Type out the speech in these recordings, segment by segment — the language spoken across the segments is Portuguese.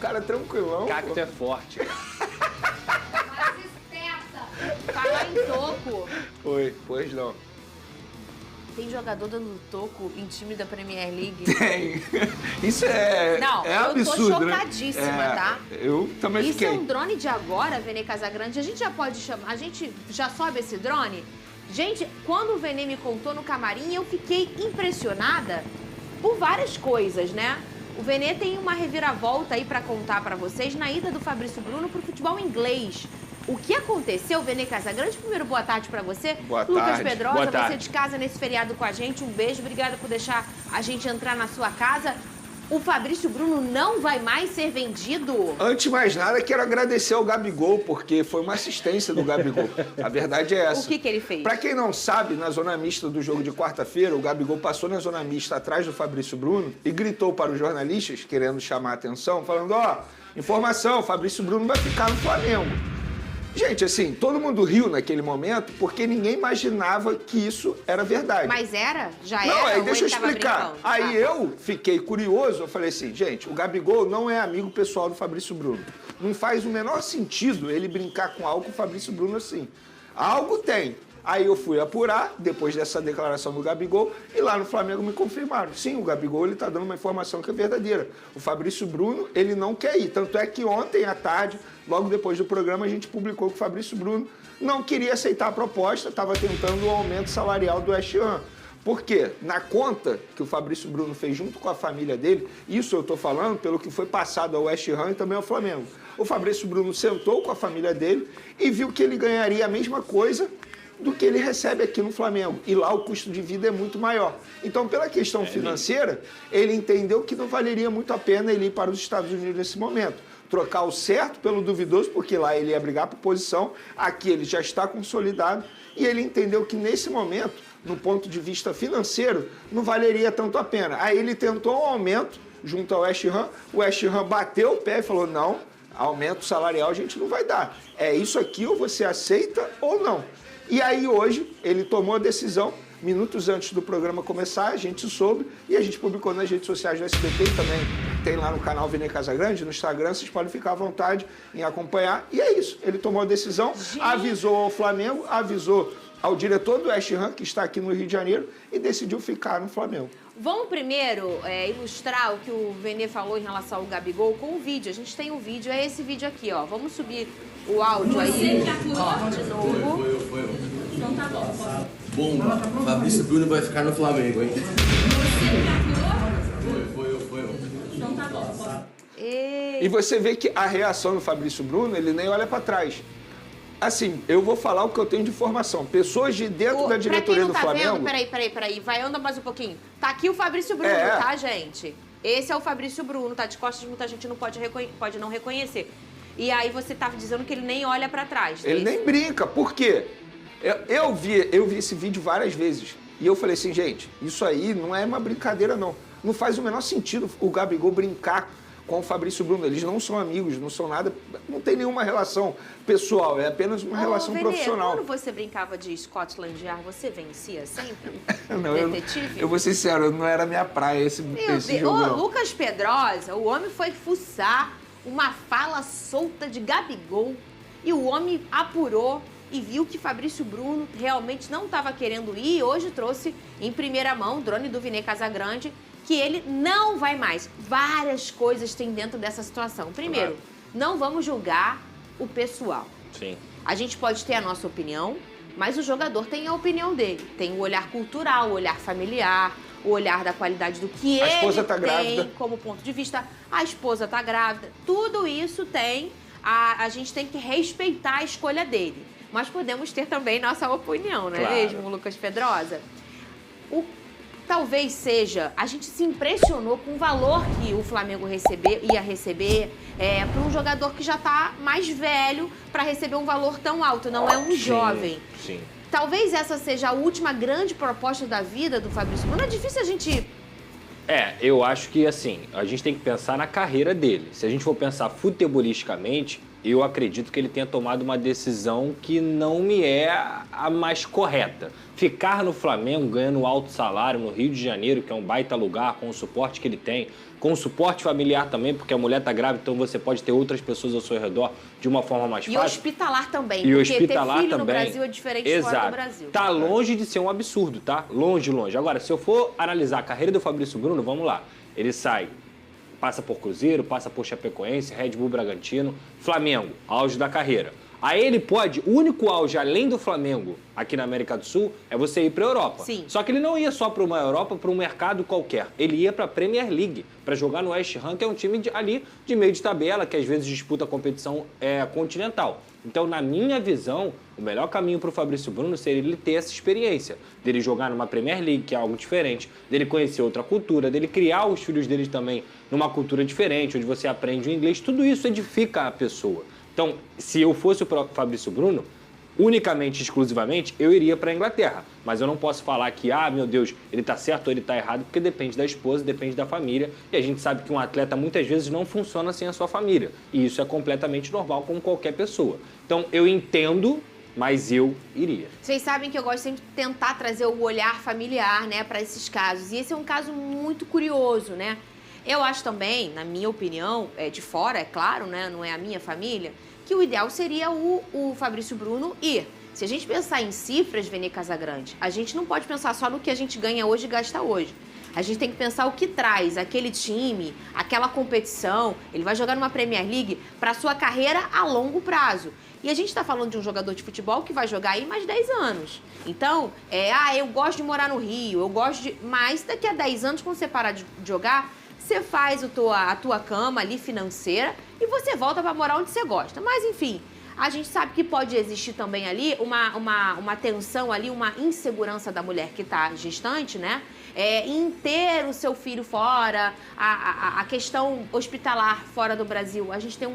cara tranquilão. Cacto é forte. Mas esperta. Falar em toco. Oi, pois não. Tem jogador dando toco em time da Premier League? Tem. Isso é, Não, é eu absurdo, tô chocadíssima, tá? Eu também Isso fiquei. é um drone de agora, Vene Casagrande. A gente já pode chamar... A gente já sobe esse drone? Gente, quando o Vene me contou no camarim, eu fiquei impressionada por várias coisas, né? O Vene tem uma reviravolta aí pra contar pra vocês na ida do Fabrício Bruno pro futebol inglês. O que aconteceu, Vene Casagrande? Primeiro, boa tarde pra você. Boa Lucas tarde. Pedrosa, Boa você tarde. de casa nesse feriado com a gente. Um beijo, obrigada por deixar a gente entrar na sua casa. O Fabrício Bruno não vai mais ser vendido? Antes de mais nada, quero agradecer ao Gabigol, porque foi uma assistência do Gabigol. A verdade é essa. O que ele fez? Pra quem não sabe, na zona mista do jogo de quarta-feira, o Gabigol passou na zona mista atrás do Fabrício Bruno e gritou para os jornalistas, querendo chamar a atenção, falando, ó, informação, o Fabrício Bruno vai ficar no Flamengo. Gente, assim, todo mundo riu naquele momento porque ninguém imaginava que isso era verdade. Mas era? Já Não, era? aí Ou deixa eu ele tava explicar. brincando? Aí Tá. eu fiquei curioso, eu falei assim, gente, o Gabigol não é amigo pessoal do Fabrício Bruno. Não faz o menor sentido ele brincar com algo com o Fabrício Bruno assim. Algo tem. Aí eu fui apurar, depois dessa declaração do Gabigol, e lá no Flamengo me confirmaram. Sim, o Gabigol ele tá dando uma informação que é verdadeira. O Fabrício Bruno, ele não quer ir. Tanto é que ontem à tarde, logo depois do programa, a gente publicou que o Fabrício Bruno não queria aceitar a proposta, estava tentando o aumento salarial do West Ham. Por quê? Na conta que o Fabrício Bruno fez junto com a família dele, isso eu estou falando pelo que foi passado ao West Ham e também ao Flamengo. O Fabrício Bruno sentou com a família dele e viu que ele ganharia a mesma coisa do que ele recebe aqui no Flamengo. E lá o custo de vida é muito maior. Então, pela questão financeira, ele entendeu que não valeria muito a pena ele ir para os Estados Unidos nesse momento. Trocar o certo pelo duvidoso, porque lá ele ia brigar por posição, aqui ele já está consolidado, e ele entendeu que nesse momento, no ponto de vista financeiro, não valeria tanto a pena. Aí ele tentou um aumento junto ao West Ham, o West Ham bateu o pé e falou, não, aumento salarial a gente não vai dar. É isso aqui, ou você aceita ou não. E aí hoje ele tomou a decisão, minutos antes do programa começar, a gente soube e a gente publicou nas redes sociais do SBT e também tem lá no canal Vene Casagrande, no Instagram, vocês podem ficar à vontade em acompanhar. E é isso, ele tomou a decisão, avisou ao Flamengo, avisou ao diretor do West Ham, que está aqui no Rio de Janeiro, e decidiu ficar no Flamengo. Vamos primeiro ilustrar o que o Vene falou em relação ao Gabigol com o vídeo. A gente tem um vídeo, é esse vídeo aqui, ó. Vamos subir o áudio aí, ó, de novo. Foi. Então tá bom. Bom, Fabrício Bruno vai ficar no Flamengo, hein? Foi. Então tá bom. E você vê que a reação do Fabrício Bruno, ele nem olha para trás. Assim, eu vou falar o que eu tenho de informação. Pessoas de dentro da diretoria do Flamengo... Pra quem não tá vendo, peraí. Vai, anda mais um pouquinho. Tá aqui o Fabrício Bruno, tá, gente? Esse é o Fabrício Bruno, tá de costas, muita gente não pode não reconhecer. E aí você tava dizendo que ele nem olha pra trás. Ele nem brinca. Por quê? Eu vi esse vídeo várias vezes. E eu falei assim, gente, isso aí não é uma brincadeira, não. Não faz o menor sentido o Gabigol brincar com o Fabrício Bruno. Eles não são amigos, não são nada, não tem nenhuma relação pessoal, é apenas uma relação Vene, profissional. quando você brincava de Scotland Yard, você vencia sempre? Não, Detetive? eu vou ser sincero, não era minha praia esse jogo, não. Lucas Pedrosa, o homem foi fuçar uma fala solta de Gabigol e o homem apurou e viu que Fabrício Bruno realmente não estava querendo ir e hoje trouxe em primeira mão, drone do Vene Casagrande, que ele não vai mais. Várias coisas tem dentro dessa situação. Primeiro, não vamos julgar o pessoal. Sim. A gente pode ter a nossa opinião, mas o jogador tem a opinião dele. Tem o olhar cultural, o olhar familiar, o olhar da qualidade do que A ele esposa tá tem grávida. como ponto de vista. A esposa tá grávida. Tudo isso tem... A gente tem que respeitar a escolha dele. Mas podemos ter também nossa opinião, não é Claro. mesmo, Lucas Pedrosa? Talvez seja, a gente se impressionou com o valor que o Flamengo ia receber para um jogador que já está mais velho para receber um valor tão alto, não é um jovem. Sim. Talvez essa seja a última grande proposta da vida do Fabrício Bruno. É difícil a gente... Eu acho que, assim, a gente tem que pensar na carreira dele. Se a gente for pensar futebolisticamente, eu acredito que ele tenha tomado uma decisão que não me é a mais correta. Ficar no Flamengo ganhando alto salário no Rio de Janeiro, que é um baita lugar, com o suporte que ele tem, com o suporte familiar também, porque a mulher está grávida, então você pode ter outras pessoas ao seu redor de uma forma mais fácil. E hospitalar também, e porque hospitalar ter filho também. no Brasil é diferente Exato. fora do Brasil. Tá longe de ser um absurdo, tá? Longe, longe. Agora, se eu for analisar a carreira do Fabrício Bruno, vamos lá. Ele sai, passa por Cruzeiro, passa por Chapecoense, Red Bull Bragantino, Flamengo, auge da carreira. Aí ele pode, o único auge além do Flamengo aqui na América do Sul é você ir para a Europa. Sim. Só que ele não ia só para uma Europa, para um mercado qualquer. Ele ia para a Premier League, para jogar no West Ham, que é um time ali de meio de tabela, que às vezes disputa a competição continental. Então, na minha visão, o melhor caminho para o Fabrício Bruno seria ele ter essa experiência, dele jogar numa Premier League, que é algo diferente, dele conhecer outra cultura, dele criar os filhos dele também numa cultura diferente, onde você aprende o inglês. Tudo isso edifica a pessoa. Então, se eu fosse o Fabrício Bruno, unicamente, exclusivamente, eu iria para a Inglaterra. Mas eu não posso falar que, meu Deus, ele está certo ou ele está errado, porque depende da esposa, depende da família. E a gente sabe que um atleta muitas vezes não funciona sem a sua família. E isso é completamente normal, como qualquer pessoa. Então, eu entendo, mas eu iria. Vocês sabem que eu gosto sempre de tentar trazer o olhar familiar, né, para esses casos. E esse é um caso muito curioso, né? Eu acho também, na minha opinião, de fora, é claro, né, não é a minha família, que o ideal seria o Fabrício Bruno ir. Se a gente pensar em cifras, Vene Casagrande, a gente não pode pensar só no que a gente ganha hoje e gasta hoje. A gente tem que pensar o que traz aquele time, aquela competição. Ele vai jogar numa Premier League para a sua carreira a longo prazo. E a gente está falando de um jogador de futebol que vai jogar aí mais 10 anos. Então, eu gosto de morar no Rio, eu gosto de... Mas daqui a 10 anos, quando você parar de jogar, você faz a tua cama ali financeira e você volta para morar onde você gosta. Mas, enfim, a gente sabe que pode existir também ali uma tensão ali, uma insegurança da mulher que está gestante, né? Em ter o seu filho fora, a questão hospitalar fora do Brasil. A gente tem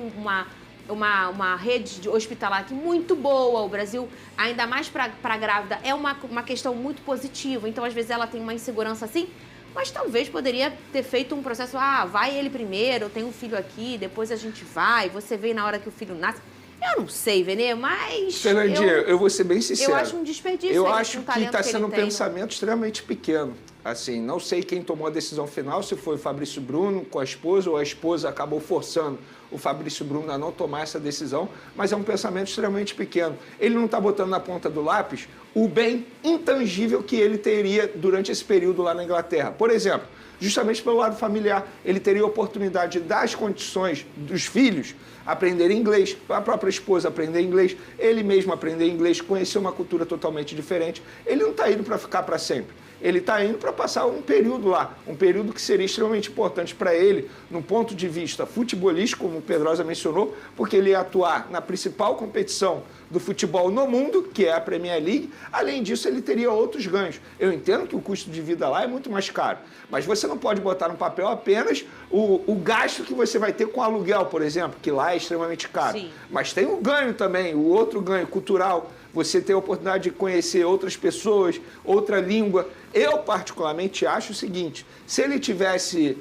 uma rede de hospitalar aqui muito boa. O Brasil, ainda mais para grávida, é uma questão muito positiva. Então, às vezes, ela tem uma insegurança assim, mas talvez poderia ter feito um processo, vai ele primeiro, eu tenho um filho aqui, depois a gente vai, você vem na hora que o filho nasce. Eu não sei, Vene, mas... Fernandinha, eu vou ser bem sincero. Eu acho um desperdício. Eu acho que está sendo um pensamento extremamente pequeno. Assim, não sei quem tomou a decisão final, se foi o Fabrício Bruno com a esposa, ou a esposa acabou forçando o Fabrício Bruno a não tomar essa decisão, mas é um pensamento extremamente pequeno. Ele não está botando na ponta do lápis o bem intangível que ele teria durante esse período lá na Inglaterra. Por exemplo, justamente pelo lado familiar, ele teria a oportunidade de dar as condições dos filhos aprender inglês, a própria esposa aprender inglês, ele mesmo aprender inglês, conhecer uma cultura totalmente diferente. Ele não está indo para ficar para sempre. Ele está indo para passar um período lá, um período que seria extremamente importante para ele, no ponto de vista futebolístico, como o Pedrosa mencionou, porque ele ia atuar na principal competição do futebol no mundo, que é a Premier League. Além disso, ele teria outros ganhos. Eu entendo que o custo de vida lá é muito mais caro, mas você não pode botar no papel apenas o gasto que você vai ter com aluguel, por exemplo, que lá é extremamente caro. Sim. Mas tem o ganho também, o outro ganho cultural. Você ter a oportunidade de conhecer outras pessoas, outra língua. Eu, particularmente, acho o seguinte, se ele tivesse,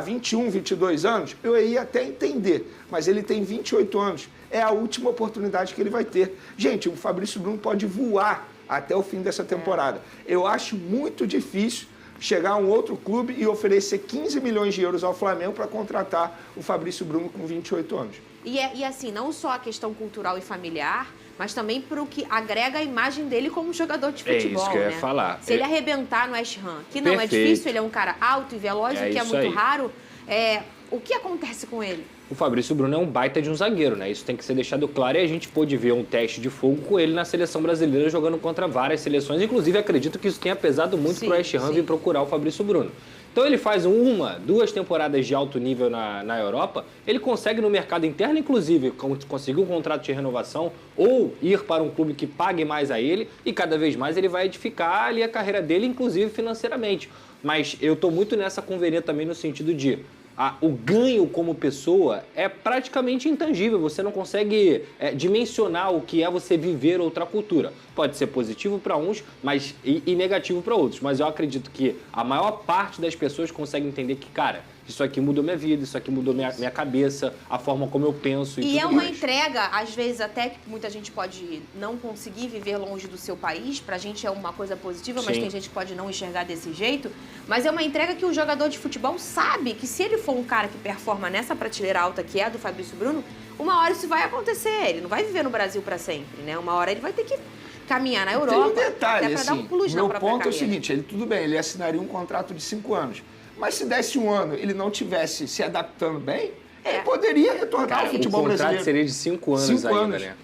21, 22 anos, eu ia até entender, mas ele tem 28 anos, é a última oportunidade que ele vai ter. Gente, o Fabrício Bruno pode voar até o fim dessa temporada. Eu acho muito difícil chegar a um outro clube e oferecer 15 milhões de euros ao Flamengo para contratar o Fabrício Bruno com 28 anos. E assim, não só a questão cultural e familiar, mas também para o que agrega a imagem dele como jogador de futebol, isso que eu ia né? falar. Se ele arrebentar no West Ham, que não Perfeito. é difícil, ele é um cara alto e veloz, o que é isso muito aí. raro, o que acontece com ele? O Fabrício Bruno é um baita de um zagueiro, né? Isso tem que ser deixado claro e a gente pôde ver um teste de fogo com ele na seleção brasileira jogando contra várias seleções. Inclusive, acredito que isso tenha pesado muito para o West Ham vir procurar o Fabrício Bruno. Então ele faz 1, 2 temporadas de alto nível na Europa, ele consegue no mercado interno, inclusive, conseguir um contrato de renovação ou ir para um clube que pague mais a ele e cada vez mais ele vai edificar ali a carreira dele, inclusive financeiramente. Mas eu estou muito nessa convergência também no sentido de o ganho como pessoa é praticamente intangível. Você não consegue dimensionar o que é você viver outra cultura. Pode ser positivo para uns e negativo para outros. Mas eu acredito que a maior parte das pessoas consegue entender que, cara, isso aqui mudou minha vida, isso aqui mudou minha cabeça, a forma como eu penso E tudo é uma mais. entrega, às vezes até que muita gente pode não conseguir viver longe do seu país, pra gente é uma coisa positiva, mas Sim. tem gente que pode não enxergar desse jeito, mas é uma entrega que o jogador de futebol sabe que se ele for um cara que performa nessa prateleira alta que é a do Fabrício Bruno, uma hora isso vai acontecer, ele não vai viver no Brasil pra sempre, né? Uma hora ele vai ter que caminhar na Europa, Tem um detalhe, até pra dar assim, um plus na meu própria ponto é o carreira. seguinte, ele tudo bem, ele assinaria um contrato de 5 anos, mas se desse um ano ele não tivesse se adaptando bem, ele poderia retornar Cara, ao futebol o contrato brasileiro. seria de 5 anos 5 ainda, anos. né?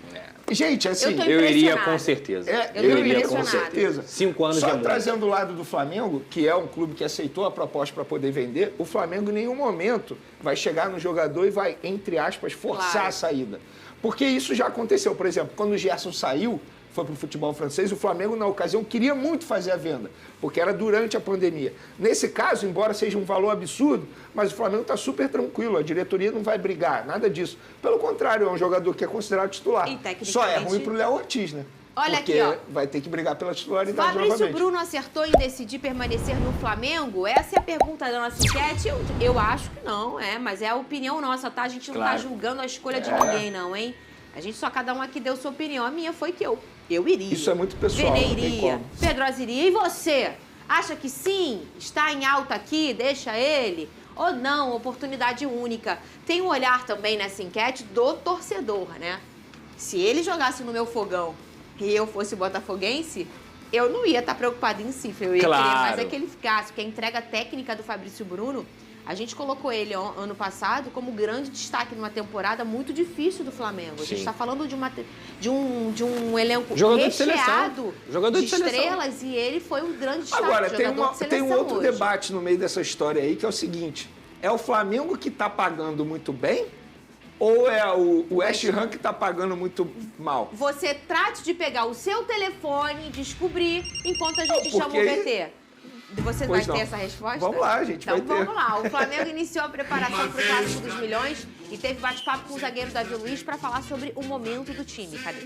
Gente, assim, Eu tô Eu iria impressionada. com certeza. Eu tô iria com impressionada. certeza. 5 anos Só é muito. trazendo o lado do Flamengo, que é um clube que aceitou a proposta para poder vender, o Flamengo em nenhum momento vai chegar no jogador e vai, entre aspas, forçar Claro. a saída. Porque isso já aconteceu. Por exemplo, quando o Gerson saiu, foi para o futebol francês, o Flamengo, na ocasião, queria muito fazer a venda, porque era durante a pandemia. Nesse caso, embora seja um valor absurdo, mas o Flamengo está super tranquilo, a diretoria não vai brigar, nada disso. Pelo contrário, é um jogador que é considerado titular. E, tecnicamente, Só é ruim para o Léo Ortiz, né? Olha porque aqui, ó. vai ter que brigar pela titularidade Fabrício novamente. Bruno acertou em decidir permanecer no Flamengo? Essa é a pergunta da nossa enquete. Eu acho que não, mas é a opinião nossa, tá? A gente não tá Claro. julgando a escolha de ninguém, não, hein? A gente só, cada um aqui deu sua opinião. A minha foi que eu iria. Isso é muito pessoal, Vene não tem iria. como. Pedrosa iria. E você? Acha que sim? Está em alta aqui? Deixa ele? Ou não? Oportunidade única. Tem um olhar também nessa enquete do torcedor, né? Se ele jogasse no meu fogão e eu fosse botafoguense, eu não ia estar preocupada em cifra. Eu ia Claro. querer mais é que ele ficasse. Porque a entrega técnica do Fabrício Bruno, a gente colocou ele ano passado como grande destaque numa temporada muito difícil do Flamengo. A gente Sim. está falando de um elenco Jogador de recheado seleção. Jogador de seleção. estrelas e ele foi um grande destaque. Agora, tem, jogador de tem um seleção outro hoje. debate no meio dessa história aí, que é o seguinte: é o Flamengo que está pagando muito bem ou é o West Ham que está pagando muito mal? Você trate de pegar o seu telefone, descobrir, enquanto a gente chama o porque- VT. Você Pois vai ter não. essa resposta? Vamos lá, gente, Então vai ter. vamos lá. O Flamengo iniciou a preparação para o Clássico dos Milhões e teve bate-papo com o zagueiro Davi Luiz para falar sobre o momento do time. Cadê?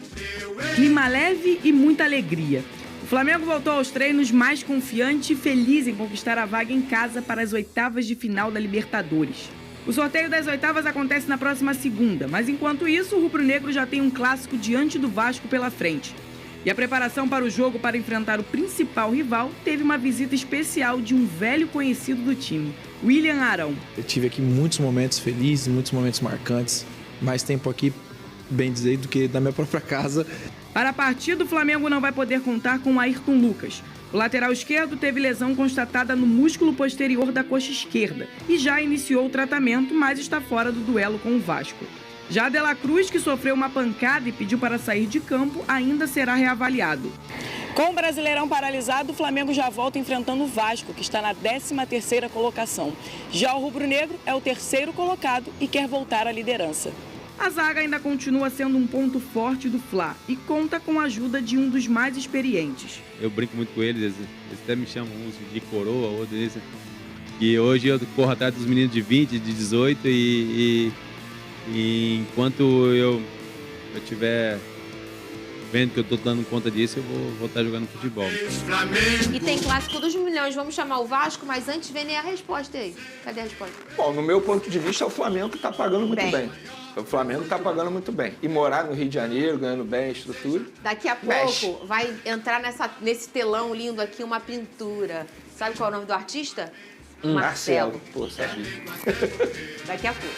Clima leve e muita alegria. O Flamengo voltou aos treinos mais confiante e feliz em conquistar a vaga em casa para as oitavas de final da Libertadores. O sorteio das oitavas acontece na próxima segunda, mas enquanto isso, o rubro-negro já tem um clássico diante do Vasco pela frente. E a preparação para o jogo para enfrentar o principal rival teve uma visita especial de um velho conhecido do time, William Arão. Eu tive aqui muitos momentos felizes, muitos momentos marcantes. Mais tempo aqui, bem dizer, do que na minha própria casa. Para a partida, o Flamengo não vai poder contar com Ayrton Lucas. O lateral esquerdo teve lesão constatada no músculo posterior da coxa esquerda e já iniciou o tratamento, mas está fora do duelo com o Vasco. Já De La Cruz, que sofreu uma pancada e pediu para sair de campo, ainda será reavaliado. Com o Brasileirão paralisado, o Flamengo já volta enfrentando o Vasco, que está na 13ª colocação. Já o rubro-negro é o 3º colocado e quer voltar à liderança. A zaga ainda continua sendo um ponto forte do Fla e conta com a ajuda de um dos mais experientes. Eu brinco muito com eles até me chamam uns de coroa, outros desse. E hoje eu corro atrás dos meninos de 20, de 18 e enquanto eu estiver vendo que eu estou dando conta disso, eu vou estar jogando futebol. E tem Clássico dos Milhões. Vamos chamar o Vasco, mas antes vem a resposta aí. Cadê a resposta? Bom, no meu ponto de vista, é o Flamengo que está pagando muito Bem. bem. O Flamengo está pagando muito bem. E morar no Rio de Janeiro, ganhando bem a estrutura. Daqui a Mexe. pouco vai entrar nesse telão lindo aqui uma pintura. Sabe qual é o nome do artista? Marcelo. Pô, sabia. Daqui a pouco.